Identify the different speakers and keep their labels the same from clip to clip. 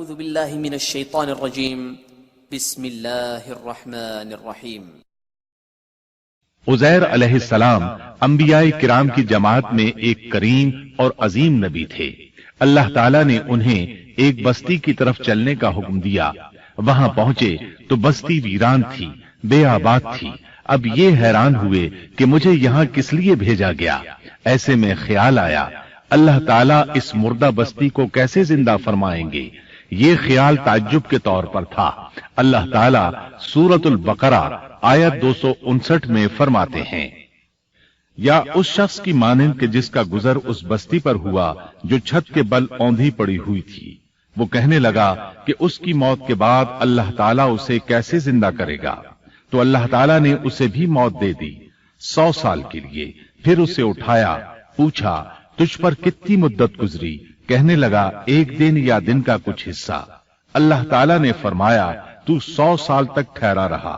Speaker 1: اعوذ باللہ من الشیطان الرجیم بسم اللہ الرحمن الرحیم۔
Speaker 2: عزیر علیہ السلام انبیاء کرام کی جماعت میں ایک کریم اور عظیم نبی تھے۔ اللہ تعالیٰ نے انہیں ایک بستی کی طرف چلنے کا حکم دیا۔ وہاں پہنچے تو بستی ویران تھی، بے آباد تھی۔ اب یہ حیران ہوئے کہ مجھے یہاں کس لیے بھیجا گیا۔ ایسے میں خیال آیا اللہ تعالیٰ اس مردہ بستی کو کیسے زندہ فرمائیں گے۔ یہ خیال تعجب کے طور پر تھا۔ اللہ تعالیٰ سورۃ البقرہ آیت 259 میں فرماتے ہیں، یا اس شخص کی مانند کہ جس کا گزر اس بستی پر ہوا جو چھت کے بل اوندھی پڑی ہوئی تھی۔ وہ کہنے لگا کہ اس کی موت کے بعد اللہ تعالیٰ اسے کیسے زندہ کرے گا۔ تو اللہ تعالیٰ نے اسے بھی موت دے دی 100 سال کے لیے۔ پھر اسے اٹھایا، پوچھا تجھ پر کتنی مدت گزری؟ کہنے لگا ایک دن یا دن کا کچھ حصہ۔ اللہ تعالیٰ نے فرمایا تو 100 سال تک ٹھہرا رہا۔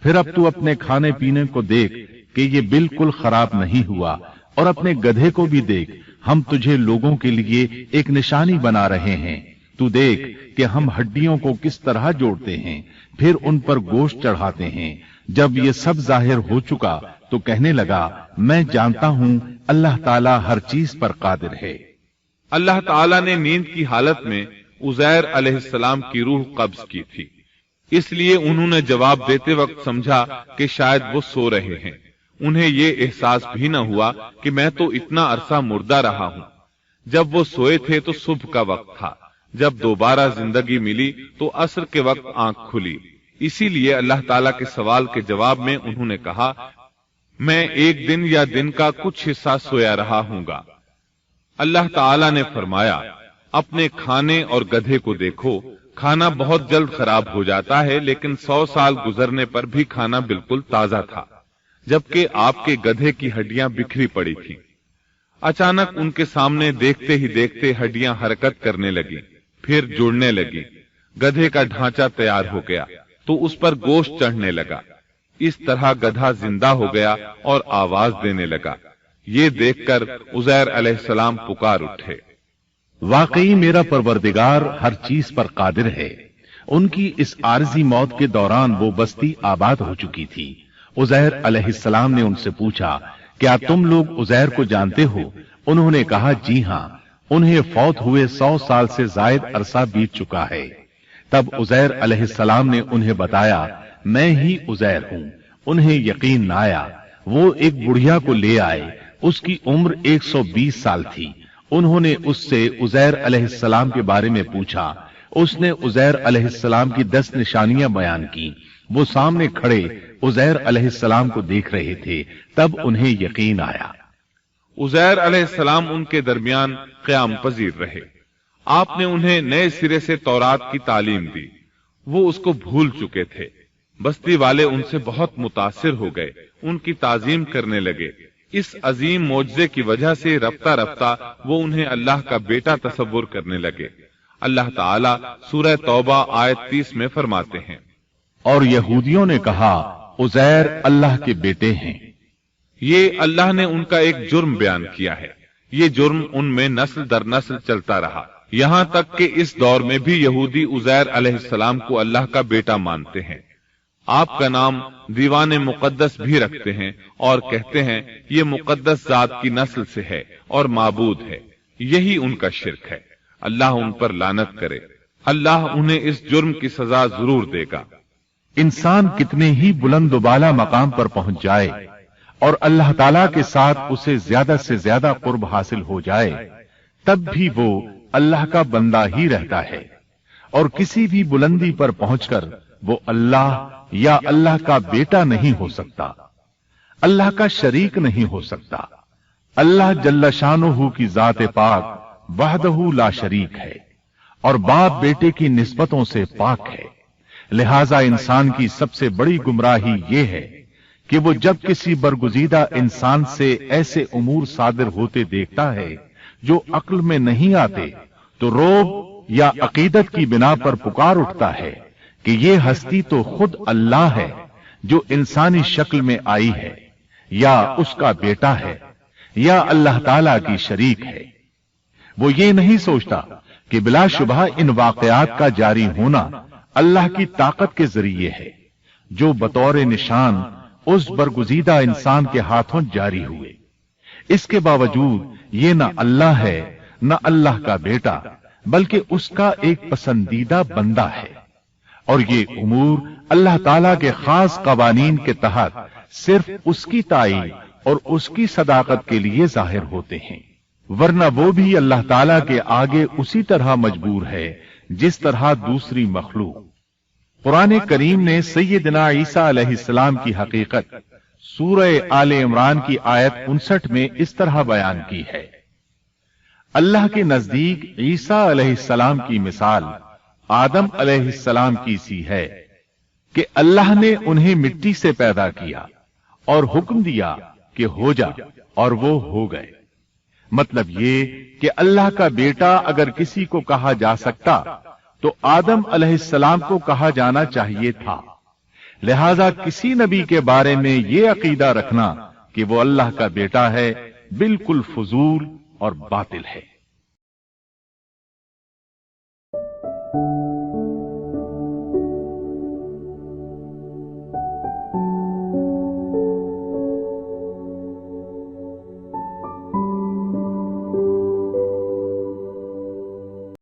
Speaker 2: پھر اب تو اپنے کھانے پینے کو دیکھ کہ یہ بالکل خراب نہیں ہوا، اور اپنے گدھے کو بھی دیکھ، ہم تجھے لوگوں کے لیے ایک نشانی بنا رہے ہیں۔ تو دیکھ کہ ہم ہڈیوں کو کس طرح جوڑتے ہیں، پھر ان پر گوشت چڑھاتے ہیں۔ جب یہ سب ظاہر ہو چکا تو کہنے لگا میں جانتا ہوں اللہ تعالیٰ ہر چیز پر قادر ہے۔
Speaker 3: اللہ تعالیٰ نے نیند کی حالت میں عزیر علیہ السلام کی روح قبض کی تھی، اس لیے انہوں نے جواب دیتے وقت سمجھا کہ شاید وہ سو رہے ہیں۔ انہیں یہ احساس بھی نہ ہوا کہ میں تو اتنا عرصہ مردہ رہا ہوں۔ جب وہ سوئے تھے تو صبح کا وقت تھا۔ جب دوبارہ زندگی ملی تو عصر کے وقت آنکھ کھلی۔ اسی لیے اللہ تعالیٰ کے سوال کے جواب میں انہوں نے کہا میں ایک دن یا دن کا کچھ حصہ سویا رہا ہوں گا۔ اللہ تعالیٰ نے فرمایا اپنے کھانے اور گدھے کو دیکھو، کھانا بہت جلد خراب ہو جاتا ہے، لیکن 100 سال گزرنے پر بھی کھانا بالکل تازہ تھا، جبکہ آپ کے گدھے کی ہڈیاں بکھری پڑی تھیں۔ اچانک ان کے سامنے دیکھتے ہی دیکھتے ہڈیاں حرکت کرنے لگی، پھر جڑنے لگی۔ گدھے کا ڈھانچہ تیار ہو گیا تو اس پر گوشت چڑھنے لگا۔ اس طرح گدھا زندہ ہو گیا اور آواز دینے لگا۔ یہ دیکھ کر عزیر علیہ السلام پکار اٹھے،
Speaker 2: واقعی میرا پروردگار ہر چیز پر قادر ہے۔ ان کی اس عارضی موت کے دوران وہ بستی آباد ہو چکی تھی۔ عزیر علیہ السلام نے ان سے پوچھا کیا تم لوگ عزیر کو جانتے ہو؟ انہوں نے کہا جی ہاں، انہیں فوت ہوئے 100 سال سے زائد عرصہ بیت چکا ہے۔ تب عزیر علیہ السلام نے انہیں بتایا میں ہی عزیر ہوں۔ انہیں یقین نہ آیا۔ وہ ایک بڑھیا کو لے آئے، اس کی عمر 120 سال تھی۔ انہوں نے اس سے عزیر علیہ السلام کے بارے میں پوچھا۔ اس نے عزیر علیہ السلام کی 10 نشانیاں بیان کی۔ وہ سامنے کھڑے عزیر علیہ السلام کو دیکھ رہے تھے، تب انہیں یقین آیا۔
Speaker 3: عزیر علیہ السلام ان کے درمیان قیام پذیر رہے۔ آپ نے انہیں نئے سرے سے تورات کی تعلیم دی۔ وہ اس کو بھول چکے تھے۔ بستی والے ان سے بہت متاثر ہو گئے، ان کی تعظیم کرنے لگے۔ اس عظیم معجزے کی وجہ سے رفتہ رفتہ وہ انہیں اللہ کا بیٹا تصور کرنے لگے۔ اللہ تعالیٰ سورہ توبہ آیت 30 میں فرماتے ہیں،
Speaker 2: اور یہودیوں نے کہا عزیر اللہ کے بیٹے ہیں۔
Speaker 3: یہ اللہ نے ان کا ایک جرم بیان کیا ہے۔ یہ جرم ان میں نسل در نسل چلتا رہا، یہاں تک کہ اس دور میں بھی یہودی عزیر علیہ السلام کو اللہ کا بیٹا مانتے ہیں۔ آپ کا نام دیوان مقدس بھی رکھتے ہیں اور کہتے ہیں یہ مقدس ذات کی نسل سے ہے اور معبود ہے۔ یہی ان کا شرک ہے۔ اللہ ان پر لعنت کرے۔ اللہ انہیں اس جرم کی سزا ضرور دے گا۔
Speaker 2: انسان کتنے ہی بلند و بالا مقام پر پہنچ جائے اور اللہ تعالیٰ کے ساتھ اسے زیادہ سے زیادہ قرب حاصل ہو جائے، تب بھی وہ اللہ کا بندہ ہی رہتا ہے، اور کسی بھی بلندی پر پہنچ کر وہ اللہ یا اللہ کا بیٹا نہیں ہو سکتا، اللہ کا شریک نہیں ہو سکتا۔ اللہ جل شانہ کی ذات پاک وحدہ لا شریک ہے اور باپ بیٹے کی نسبتوں سے پاک ہے۔ لہذا انسان کی سب سے بڑی گمراہی یہ ہے کہ وہ جب کسی برگزیدہ انسان سے ایسے امور صادر ہوتے دیکھتا ہے جو عقل میں نہیں آتے، تو رعب یا عقیدت کی بنا پر پکار اٹھتا ہے کہ یہ ہستی تو خود اللہ ہے جو انسانی شکل میں آئی ہے، یا اس کا بیٹا ہے، یا اللہ تعالی کی شریک ہے۔ وہ یہ نہیں سوچتا کہ بلا شبہ ان واقعات کا جاری ہونا اللہ کی طاقت کے ذریعے ہے جو بطور نشان اس برگزیدہ انسان کے ہاتھوں جاری ہوئے۔ اس کے باوجود یہ نہ اللہ ہے نہ اللہ کا بیٹا بلکہ اس کا ایک پسندیدہ بندہ ہے، اور یہ امور اللہ تعالی کے خاص قوانین کے تحت صرف اس کی تائید اور اس کی صداقت کے لیے ظاہر ہوتے ہیں، ورنہ وہ بھی اللہ تعالی کے آگے اسی طرح مجبور ہے جس طرح دوسری مخلوق۔ قرآن کریم نے سیدنا عیسیٰ علیہ السلام کی حقیقت سورہ آل عمران کی آیت 59 میں اس طرح بیان کی ہے، اللہ کے نزدیک عیسیٰ علیہ السلام کی مثال آدم علیہ السلام کی سی ہے کہ اللہ نے انہیں مٹی سے پیدا کیا اور حکم دیا کہ ہو جا، اور وہ ہو گئے۔ مطلب یہ کہ اللہ کا بیٹا اگر کسی کو کہا جا سکتا تو آدم علیہ السلام کو کہا جانا چاہیے تھا، لہذا کسی نبی کے بارے میں یہ عقیدہ رکھنا کہ وہ اللہ کا بیٹا ہے بالکل فضول اور باطل ہے۔